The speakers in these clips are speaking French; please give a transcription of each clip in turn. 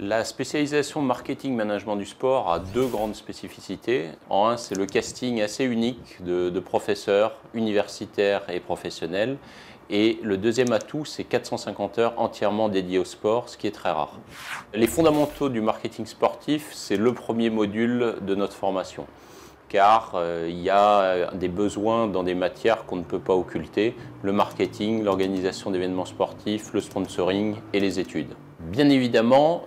La spécialisation marketing management du sport a deux grandes spécificités. En un, c'est le casting assez unique de professeurs universitaires et professionnels. Et le deuxième atout, c'est 450 heures entièrement dédiées au sport, ce qui est très rare. Les fondamentaux du marketing sportif, c'est le premier module de notre formation. Car il y a des besoins dans des matières qu'on ne peut pas occulter, le marketing, l'organisation d'événements sportifs, le sponsoring et les études. Bien évidemment,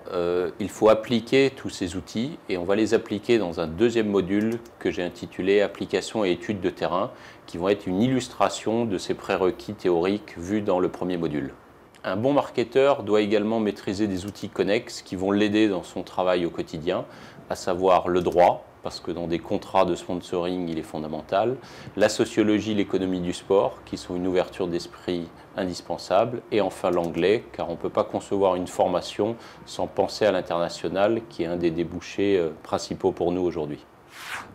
il faut appliquer tous ces outils et on va les appliquer dans un deuxième module que j'ai intitulé « Applications et études de terrain » qui vont être une illustration de ces prérequis théoriques vus dans le premier module. Un bon marketeur doit également maîtriser des outils connexes qui vont l'aider dans son travail au quotidien, à savoir le droit, parce que dans des contrats de sponsoring, il est fondamental, la sociologie, l'économie du sport, qui sont une ouverture d'esprit indispensable, et enfin l'anglais, car on ne peut pas concevoir une formation sans penser à l'international, qui est un des débouchés principaux pour nous aujourd'hui.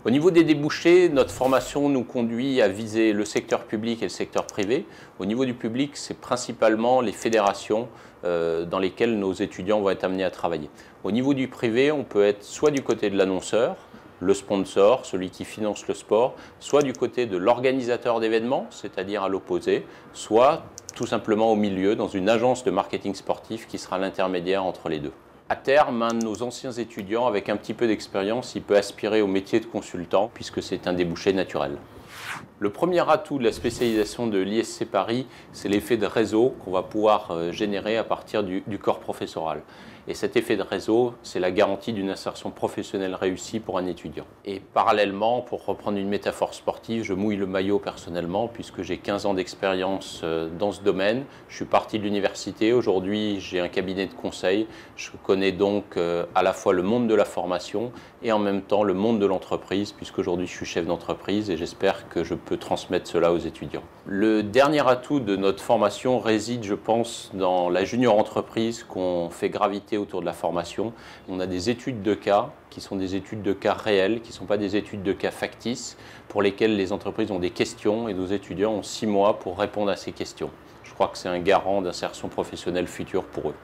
Au niveau des débouchés, notre formation nous conduit à viser le secteur public et le secteur privé. Au niveau du public, c'est principalement les fédérations dans lesquelles nos étudiants vont être amenés à travailler. Au niveau du privé, on peut être soit du côté de l'annonceur, le sponsor, celui qui finance le sport, soit du côté de l'organisateur d'événements, c'est-à-dire à l'opposé, soit tout simplement au milieu, dans une agence de marketing sportif qui sera l'intermédiaire entre les deux. À terme, un de nos anciens étudiants, avec un petit peu d'expérience, il peut aspirer au métier de consultant, puisque c'est un débouché naturel. Le premier atout de la spécialisation de l'ISC Paris, c'est l'effet de réseau qu'on va pouvoir générer à partir du corps professoral. Et cet effet de réseau, c'est la garantie d'une insertion professionnelle réussie pour un étudiant. Et parallèlement, pour reprendre une métaphore sportive, je mouille le maillot personnellement puisque j'ai 15 ans d'expérience dans ce domaine. Je suis parti de l'université, aujourd'hui j'ai un cabinet de conseil. Je connais donc à la fois le monde de la formation et en même temps le monde de l'entreprise puisqu'aujourd'hui je suis chef d'entreprise et j'espère que je peux transmettre cela aux étudiants. Le dernier atout de notre formation réside, je pense, dans la junior entreprise qu'on fait graviter autour de la formation. On a des études de cas qui sont des études de cas réelles, qui ne sont pas des études de cas factices, pour lesquelles les entreprises ont des questions et nos étudiants ont 6 mois pour répondre à ces questions. Je crois que c'est un garant d'insertion professionnelle future pour eux.